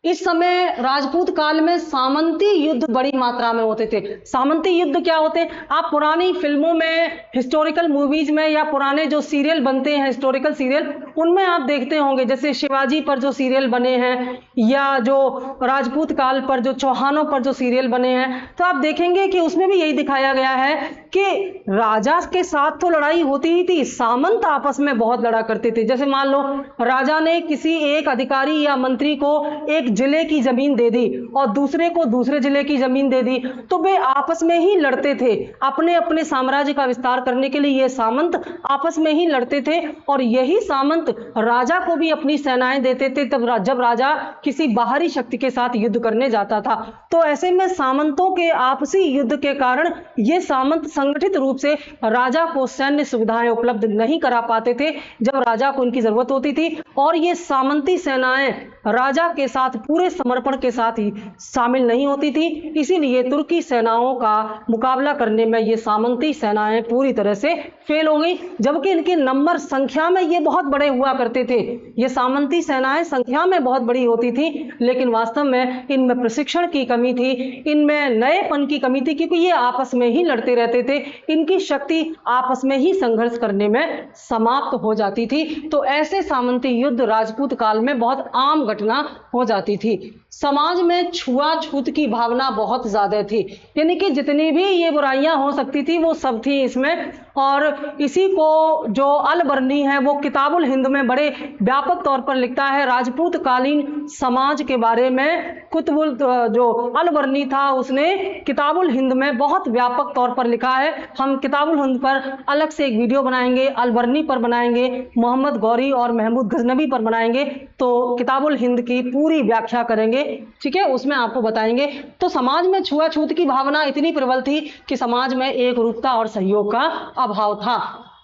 इस समय राजपूत काल में सामंती युद्ध बड़ी मात्रा में होते थे। सामंती युद्ध क्या होते हैं? आप पुरानी फिल्मों में, हिस्टोरिकल मूवीज में या पुराने जो सीरियल बनते हैं हिस्टोरिकल सीरियल, उनमें आप देखते होंगे, जैसे शिवाजी पर जो सीरियल बने हैं या जो राजपूत काल पर जो चौहानों पर जो सीरियल बने हैं, तो आप देखेंगे कि उसमें भी यही दिखाया गया है कि राजा के साथ तो लड़ाई होती ही थी, सामंत आपस में बहुत लड़ा करते थे। जैसे मान लो राजा ने किसी एक अधिकारी या मंत्री को एक जिले की जमीन दे दी और दूसरे को दूसरे जिले की जमीन दे दी, तो वे आपस में ही लड़ते थे अपने अपने साम्राज्य का विस्तार करने के लिए। ये सामंत आपस में ही लड़ते थे और यही सामंत राजा को भी अपनी सेनाएं देते थे तब जब राजा किसी बाहरी शक्ति के साथ युद्ध करने जाता था। तो ऐसे में सामंतों के आपसी युद्ध के कारण ये सामंत संगठित रूप से राजा को सैन्य सुविधाएं उपलब्ध नहीं करा पाते थे जब राजा को उनकी जरूरत होती थी, और ये सामंती सेनाएं राजा के साथ पूरे समर्पण के साथ ही शामिल नहीं होती थी। इसीलिए तुर्की सेनाओं का मुकाबला करने में ये सामंती सेनाएं पूरी तरह से फेल हो गई, जबकि इनके नंबर संख्या में ये बहुत बड़े हुआ करते थे। ये सामंती सेनाएं संख्या में बहुत बड़ी होती थी, लेकिन वास्तव में इनमें प्रशिक्षण की कमी थी, इनमें नएपन की कमी थी, क्योंकि ये आपस में ही लड़ते रहते थे। इनकी शक्ति आपस में ही संघर्ष करने में समाप्त हो जाती थी। तो ऐसे सामंती युद्ध राजपूत काल में बहुत आम घटना हो जाती थी। समाज में छुआछूत की भावना बहुत ज्यादा थी, यानी कि जितनी भी ये बुराइयां हो सकती थी वो सब थी इसमें। और इसी को जो अल-बर्नी है वो किताबुल हिंद में बड़े व्यापक तौर पर लिखता है राजपूत कालीन समाज के बारे में। कुतुबुल जो अल-बर्नी था उसने किताबुल हिंद में बहुत व्यापक तौर पर लिखा है। हम किताबुल हिंद पर अलग से एक वीडियो बनाएंगे, अल-बर्नी पर बनाएंगे, मोहम्मद गौरी और महमूद गजनवी पर बनाएंगे, तो किताबुल हिंद की पूरी व्याख्या करेंगे, ठीक है, उसमें आपको बताएंगे। तो समाज में छुआछूत की भावना इतनी प्रबल थी कि समाज में एक रूपता और सहयोग का अभाव था।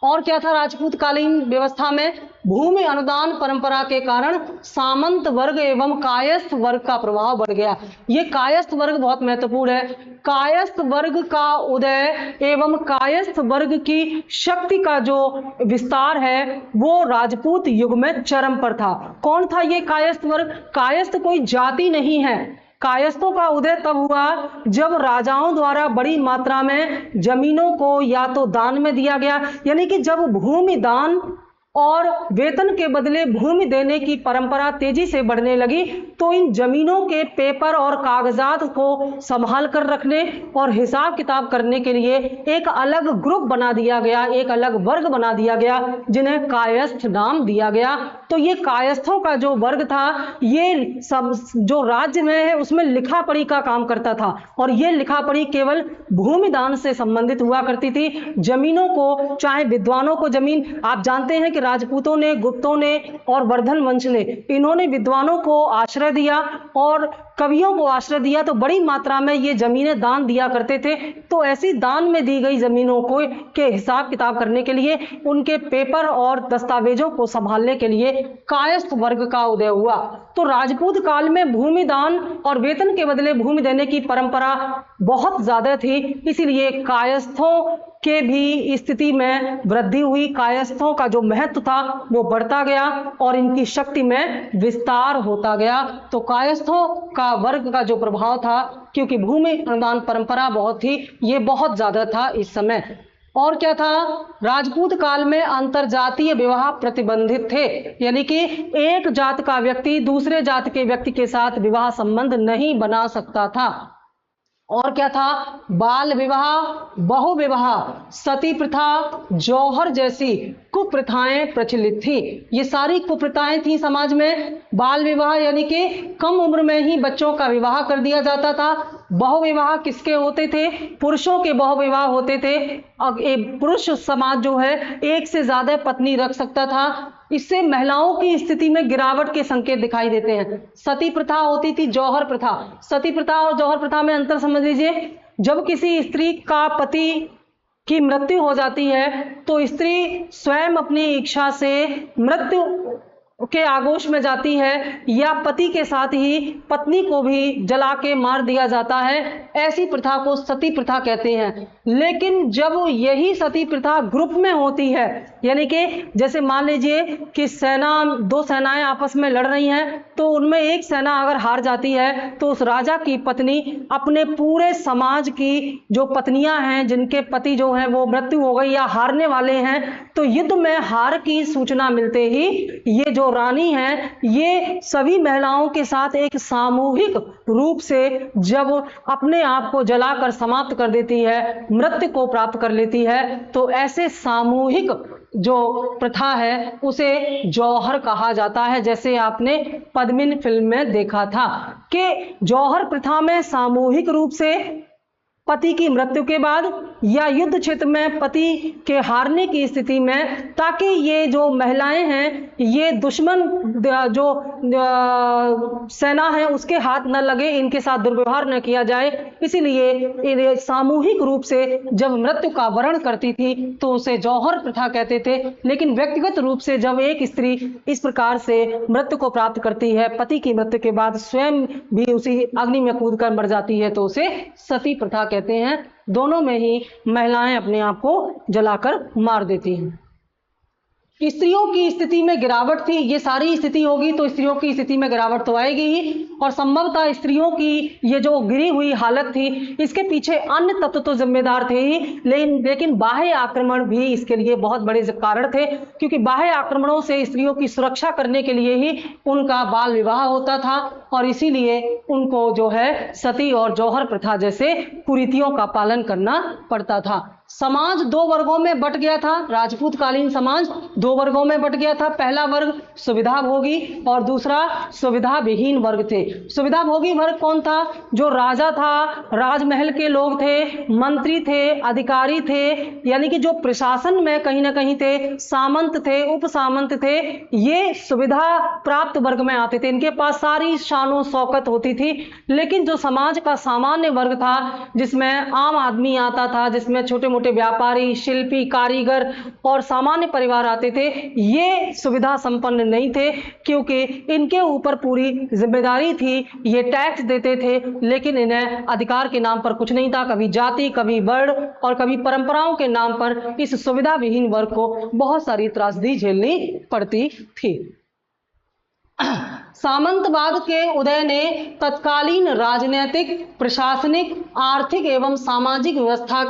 और क्या था राजपूत कालीन व्यवस्था में? भूमि अनुदान परंपरा के कारण सामंत वर्ग एवं कायस्थ वर्ग का प्रभाव बढ़ गया। ये कायस्थ वर्ग बहुत महत्वपूर्ण है। कायस्थ वर्ग का उदय एवं कायस्थ वर्ग की शक्ति का जो विस्तार है वो राजपूत युग में चरम पर था। कौन था ये कायस्थ वर्ग? कायस्थ कोई जाति नहीं है। कायस्थों का उदय तब हुआ जब राजाओं द्वारा बड़ी मात्रा में जमीनों को या तो दान में दिया गया, यानी कि जब भूमि दान और वेतन के बदले भूमि देने की परंपरा तेजी से बढ़ने लगी, तो इन जमीनों के पेपर और कागजात को संभाल कर रखने और हिसाब किताब करने के लिए एक अलग ग्रुप बना दिया गया, एक अलग वर्ग बना दिया गया, जिन्हें कायस्थ नाम दिया गया। तो ये कायस्थों का जो वर्ग था, ये सब जो राज्य में है उसमें लिखा पढ़ी का काम करता था, और ये लिखा पढ़ी केवल भूमि दान से संबंधित हुआ करती थी। जमीनों को, चाहे विद्वानों को जमीन, आप जानते हैं कि राजपूतों ने, गुप्तों ने और वर्धन वंश ने, इन्होंने विद्वानों को आश्रय दिया और कवियों को आश्रय दिया, तो बड़ी मात्रा में ये जमीनें दान दिया करते थे। तो ऐसी दान में दी गई जमीनों को के हिसाब किताब करने के लिए, उनके पेपर और दस्तावेजों को संभालने के लिए कायस्थ वर्ग का उदय हुआ। तो राजपूत काल में भूमि दान और वेतन के बदले भूमि देने की परंपरा बहुत ज्यादा थी, इसीलिए कायस्थों के भी स्थिति में वृद्धि हुई। कायस्थों का जो महत्व था वो बढ़ता गया और इनकी शक्ति में विस्तार होता गया। तो कायस्थों का वर्ग का जो प्रभाव था, क्योंकि भूमि अनुदान परंपरा बहुत थी, ये बहुत ज्यादा था इस समय। और क्या था? राजपूत काल में अंतरजातीय विवाह प्रतिबंधित थे, यानी कि एक जात का व्यक्ति दूसरे जात के व्यक्ति के साथ विवाह संबंध नहीं बना सकता था। और क्या था? बाल विवाह, बहु विवाह, सती प्रथा, जौहर जैसी कुप्रथाएं प्रचलित थी। ये सारी कुप्रथाएं थी समाज में। बाल विवाह यानी कि कम उम्र में ही बच्चों का विवाह कर दिया जाता था। बहुविवाह किसके होते थे? पुरुषों के बहुविवाह होते थे। अब एक पुरुष समाज जो है एक से ज्यादा पत्नी रख सकता था। इससे महिलाओं की स्थिति में गिरावट के संकेत दिखाई देते हैं। सती प्रथा होती थी, जौहर प्रथा। सती प्रथा और जौहर प्रथा में अंतर समझ लीजिए। जब किसी स्त्री का पति की मृत्यु हो जाती है तो स्त्री स्वयं अपनी इच्छा से मृत्यु के आगोश में जाती है, या पति के साथ ही पत्नी को भी जला के मार दिया जाता है। ऐसी प्रथा को सती प्रथा कहते हैं। लेकिन जब यही सती प्रथा ग्रुप में होती है, यानी कि जैसे मान लीजिए कि दो सेनाएं आपस में लड़ रही हैं, तो उनमें एक सेना अगर हार जाती है तो उस राजा की पत्नी अपने पूरे समाज की जो पत्नियां हैं, जिनके पति जो हैं वो मृत्यु हो गई या हारने वाले हैं, तो युद्ध में हार की सूचना मिलते ही ये जो रानी है ये सभी महिलाओं के साथ एक सामूहिक रूप से जब अपने आप को जलाकर समाप्त कर देती है, मृत्यु को प्राप्त कर लेती है, तो ऐसे सामूहिक जो प्रथा है उसे जौहर कहा जाता है। जैसे आपने पद्मिनी फिल्म में देखा था कि जौहर प्रथा में सामूहिक रूप से पति की मृत्यु के बाद या युद्ध क्षेत्र में पति के हारने की स्थिति में, ताकि ये जो महिलाएं हैं ये दुश्मन जो सेना है उसके हाथ न लगे, इनके साथ दुर्व्यवहार न किया जाए, इसीलिए सामूहिक रूप से जब मृत्यु का वरण करती थी तो उसे जौहर प्रथा कहते थे। लेकिन व्यक्तिगत रूप से जब एक स्त्री इस प्रकार से मृत्यु को प्राप्त करती है, पति की मृत्यु के बाद स्वयं भी उसी अग्नि में कूद कर मर जाती है, तो उसे सती प्रथा कहते हैं। दोनों में ही महिलाएं अपने आप को जलाकर मार देती हैं। स्त्रियों की स्थिति में गिरावट थी, ये सारी स्थिति होगी तो स्त्रियों की स्थिति में गिरावट तो आएगी ही, और संभवतः स्त्रियों की ये जो गिरी हुई हालत थी इसके पीछे अन्य तत्व तो जिम्मेदार थे ही, लेकिन बाह्य आक्रमण भी इसके लिए बहुत बड़े कारण थे, क्योंकि बाह्य आक्रमणों से स्त्रियों की सुरक्षा करने के लिए ही उनका बाल विवाह होता था, और इसीलिए उनको जो है सती और जौहर प्रथा जैसे कुरीतियों का पालन करना पड़ता था। समाज दो वर्गों में बट गया था। राजपूत कालीन समाज दो वर्गों में बट गया था। पहला वर्ग सुविधा भोगी और दूसरा सुविधा विहीन वर्ग थे। सुविधा भोगी वर्ग कौन था? जो राजा था, राजमहल के लोग थे, मंत्री थे, अधिकारी थे, यानी कि जो प्रशासन में कहीं ना कहीं थे, सामंत थे, उप सामंत थे, ये सुविधा प्राप्त वर्ग में आते थे। इनके पास सारी शानो शौकत होती थी। लेकिन जो समाज का सामान्य वर्ग था, जिसमें आम आदमी आता था, जिसमें छोटे मोटे व्यापारी, शिल्पी, कारीगर और सामान्य परिवार आते थे, ये सुविधा संपन्न नहीं थे, क्योंकि इनके ऊपर पूरी जिम्मेदारी थी। ये टैक्स देते थे, लेकिन इन्हें अधिकार के नाम पर कुछ नहीं था। कभी जाति, कभी वर्ण और कभी परंपराओं के नाम पर इस सुविधा विहीन वर्ग को बहुत सारी त्रासदी झेलनी पड़ती थी। सामंतवाद के उदय ने तत्कालीन राजनीतिक, प्रशासनिक, आर्थिक एवं सामाजिक व्यवस्था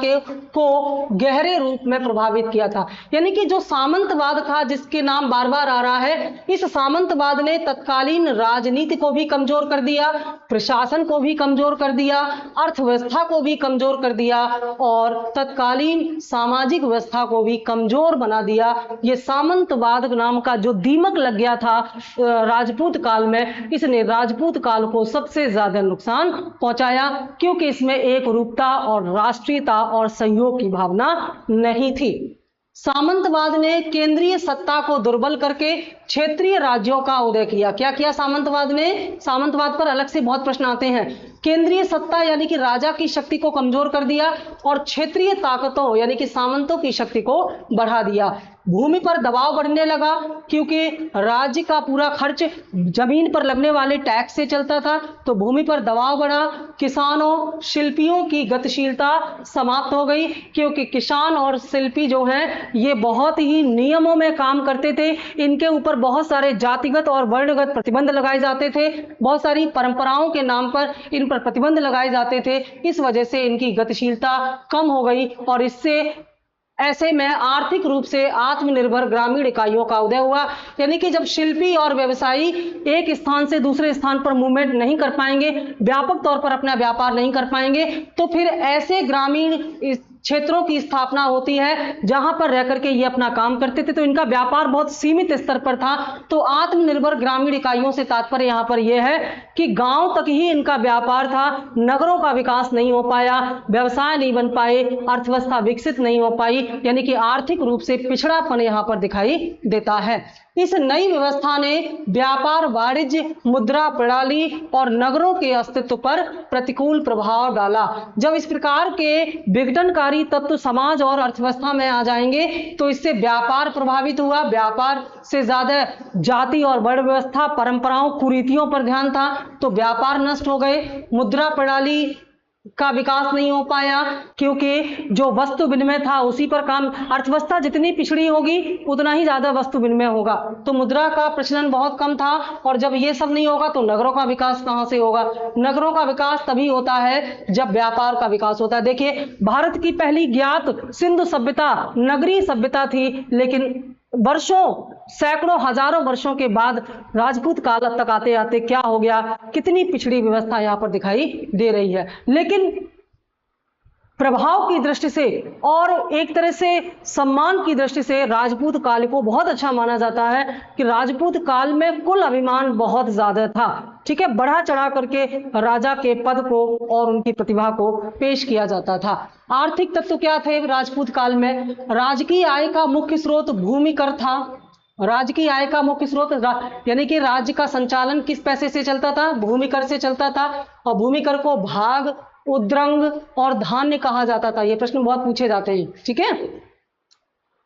को गहरे रूप में प्रभावित किया था। यानी कि जो सामंतवाद था, जिसके नाम बार बार आ रहा है, इस सामंतवाद ने तत्कालीन राजनीति को भी कमजोर कर दिया, प्रशासन को भी कमजोर कर दिया, अर्थव्यवस्था को भी कमजोर कर दिया और तत्कालीन सामाजिक व्यवस्था को भी कमजोर बना दिया। ये सामंतवाद नाम का जो दीमक लग गया था राजपूत काल में, इसने राजपूत काल को सबसे ज्यादा नुकसान पहुंचाया, क्योंकि इसमें एक रूपता और राष्ट्रीयता और सहयोग की भावना नहीं थी। सामंतवाद ने केंद्रीय सत्ता को दुर्बल करके क्षेत्रीय राज्यों का उदय किया। क्या किया सामंतवाद ने? सामंतवाद पर अलग से बहुत प्रश्न आते हैं। केंद्रीय सत्ता यानी कि राजा की शक्ति को कमजोर कर दिया और क्षेत्रीय ताकतों यानी कि सामंतों की शक्ति को बढ़ा दिया। भूमि पर दबाव बढ़ने लगा, क्योंकि राज्य का पूरा खर्च जमीन पर लगने वाले टैक्स से चलता था, तो भूमि पर दबाव बढ़ा। किसानों, शिल्पियों की गतिशीलता समाप्त हो गई, क्योंकि किसान और शिल्पी जो हैं ये बहुत ही नियमों में काम करते थे। इनके ऊपर बहुत सारे जातिगत और वर्णगत प्रतिबंध लगाए जाते थे, बहुत सारी परंपराओं के नाम पर इन पर प्रतिबंध लगाए जाते थे। इस वजह से इनकी गतिशीलता कम हो गई और इससे ऐसे में आर्थिक रूप से आत्मनिर्भर ग्रामीण इकाइयों का उदय हुआ। यानी कि जब शिल्पी और व्यवसायी एक स्थान से दूसरे स्थान पर मूवमेंट नहीं कर पाएंगे, व्यापक तौर पर अपना व्यापार नहीं कर पाएंगे, तो फिर ऐसे ग्रामीण क्षेत्रों की स्थापना होती है जहां पर रह करके ये अपना काम करते थे। तो इनका व्यापार बहुत सीमित स्तर पर था। तो आत्मनिर्भर ग्रामीण इकाइयों से तात्पर्य यहां पर यह है कि गांव तक ही इनका व्यापार था, नगरों का विकास नहीं हो पाया, व्यवसाय नहीं बन पाए, अर्थव्यवस्था विकसित नहीं हो पाई, यानी कि आर्थिक रूप से पिछड़ापन यहां पर दिखाई देता है। इस नई व्यवस्था ने व्यापार, वाणिज्य, मुद्रा प्रणाली और नगरों के अस्तित्व पर प्रतिकूल प्रभाव डाला। जब इस प्रकार के विघटनकारी तत्व समाज और अर्थव्यवस्था में आ जाएंगे तो इससे व्यापार प्रभावित हुआ। व्यापार से ज्यादा जाति और वर्ण व्यवस्था, परंपराओं, कुरीतियों पर ध्यान था, तो व्यापार नष्ट हो गए। मुद्रा प्रणाली का विकास नहीं हो पाया क्योंकि जो वस्तु विनिमय था उसी पर काम, अर्थव्यवस्था जितनी पिछड़ी होगी उतना ही ज्यादा वस्तु विनिमय होगा, तो मुद्रा का प्रचलन बहुत कम था। और जब ये सब नहीं होगा तो नगरों का विकास कहां से होगा? नगरों का विकास तभी होता है जब व्यापार का विकास होता है। देखिए, भारत की पहली ज्ञात सिंधु सभ्यता नगरीय सभ्यता थी, लेकिन वर्षों, सैकड़ों, हजारों वर्षों के बाद राजपूत काल तक आते आते क्या हो गया, कितनी पिछड़ी व्यवस्था यहां पर दिखाई दे रही है। लेकिन प्रभाव की दृष्टि से और एक तरह से सम्मान की दृष्टि से राजपूत काल को बहुत अच्छा माना जाता है कि राजपूत काल में कुल अभिमान बहुत ज्यादा था। ठीक है, बढ़ा चढ़ा करके राजा के पद को और उनकी प्रतिभा को पेश किया जाता था। आर्थिक तत्व क्या थे राजपूत काल में? राजकीय आय का मुख्य स्रोत भूमि कर था। राज्य की आय का मुख्य स्रोत यानी कि राज्य का संचालन किस पैसे से चलता था? भूमि कर से चलता था। और भूमि कर को भाग, उद्रंग और धान्य कहा जाता था। ये प्रश्न बहुत पूछे जाते हैं। ठीक है,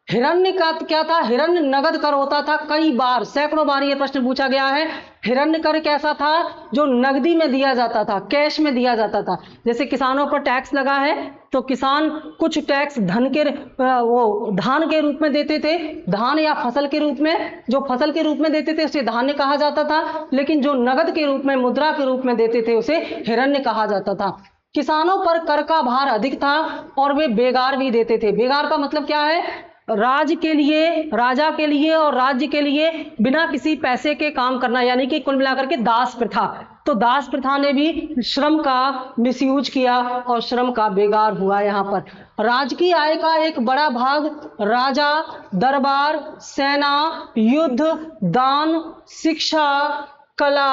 हिरण्य का क्या था? हिरण्य नगद कर होता था। कई बार, सैकड़ों बार ये प्रश्न पूछा गया है। हिरण्य कर कैसा था? जो नगदी में दिया जाता था, कैश में दिया जाता था। जैसे किसानों पर टैक्स लगा है तो किसान कुछ टैक्स धान के रूप में देते थे, धान या फसल के रूप में। जो फसल के रूप में देते थे उसे धान्य कहा जाता था, लेकिन जो नगद के रूप में, मुद्रा के रूप में देते थे उसे हिरण्य कहा जाता था। किसानों पर कर का भार अधिक था और वे बेगार भी देते थे। बेगार का मतलब क्या है? राज्य के लिए, राजा के लिए और राज्य के लिए बिना किसी पैसे के काम करना, यानी कि कुल मिलाकर के दास प्रथा। तो दास प्रथा ने भी श्रम का मिसयूज किया और श्रम का बेगार हुआ। यहाँ पर राज्य की आय का एक बड़ा भाग राजा, दरबार, सेना, युद्ध, दान, शिक्षा, कला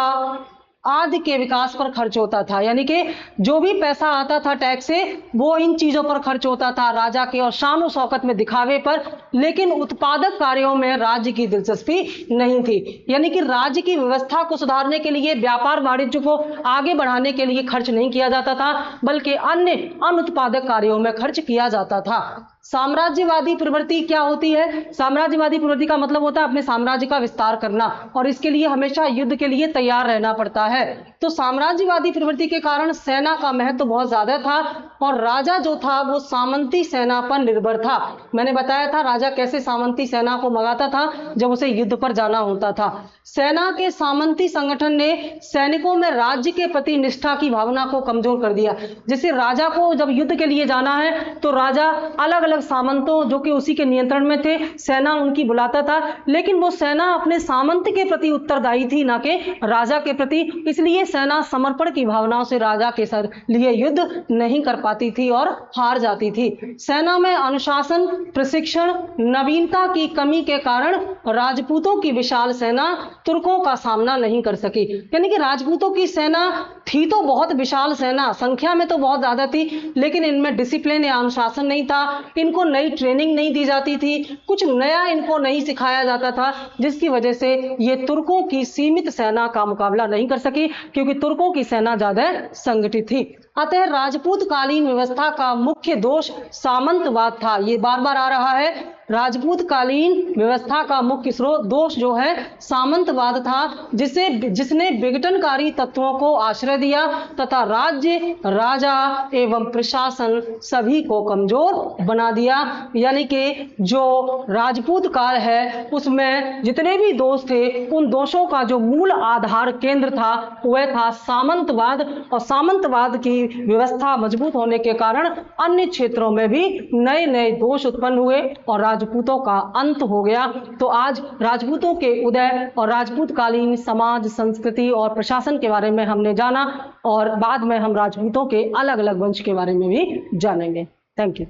आदि के विकास पर खर्च होता था। यानी कि जो भी पैसा आता था टैक्स से वो इन चीजों पर खर्च होता था, राजा के और शान और शौकत में दिखावे पर। लेकिन उत्पादक कार्यों में राज्य की दिलचस्पी नहीं थी। यानी कि राज्य की व्यवस्था को सुधारने के लिए, व्यापार वाणिज्य को आगे बढ़ाने के लिए खर्च नहीं किया जाता था, बल्कि अन्य अनुत्पादक कार्यों में खर्च किया जाता था। साम्राज्यवादी प्रवृत्ति क्या होती है? साम्राज्यवादी प्रवृत्ति का मतलब होता है अपने साम्राज्य का विस्तार करना, और इसके लिए हमेशा युद्ध के लिए तैयार रहना पड़ता है। तो साम्राज्यवादी प्रवृत्ति के कारण सेना का महत्व बहुत ज्यादा था और राजा जो था वो सामंती सेना पर निर्भर था। मैंने बताया था राजा कैसे सामंती सेना को मंगाता था, जब उसे युद्ध पर जाना होता था। सेना के सामंती संगठन ने सैनिकों में राज्य के प्रति निष्ठा की भावना को कमजोर कर दिया। जैसे राजा को जब युद्ध के लिए जाना है तो राजा अलग अलग सामंतों जो कि उसी के नियंत्रण में थे, सेना उनकी बुलाता था, लेकिन वो सेना अपने सामंत के प्रति उत्तरदायी थी, ना कि राजा के प्रति। इसलिए सेना समर्पण की भावनाओं से राजा के लिए युद्ध नहीं कर पाती थी और हार जाती थी। सेना में अनुशासन, प्रशिक्षण, नवीनता की कमी के कारण राजपूतों की विशाल सेना तुर्कों का सामना नहीं कर सकी। यानी कि राजपूतों की सेना थी तो बहुत विशाल सेना, संख्या में तो बहुत ज्यादा थी, लेकिन इनमें डिसिप्लिन या अनुशासन नहीं था। इनको नई ट्रेनिंग नहीं दी जाती थी, कुछ नया इनको नहीं सिखाया जाता था, जिसकी वजह से ये तुर्कों की सीमित सेना का मुकाबला नहीं कर सकी, क्योंकि तुर्कों की सेना ज्यादा संगठित थी। अतः राजपूत कालीन व्यवस्था का मुख्य दोष सामंतवाद था। ये बार बार आ रहा है, राजपूत कालीन व्यवस्था का मुख्य दोष जो है सामंतवाद था, जिसने विघटनकारी तत्वों को आश्रय दिया तथा राज्य, राजा एवं प्रशासन सभी को कमजोर बना दिया। यानी कि जो राजपूत काल है उसमें जितने भी दोष थे, उन दोषों का जो मूल आधार केंद्र था वह था सामंतवाद, और सामंतवाद की व्यवस्था मजबूत होने के कारण अन्य क्षेत्रों में भी नए नए दोष उत्पन्न हुए और राजपूतों का अंत हो गया। तो आज राजपूतों के उदय और राजपूत कालीन समाज, संस्कृति और प्रशासन के बारे में हमने जाना, और बाद में हम राजपूतों के अलग अलग वंश के बारे में भी जानेंगे। Thank you.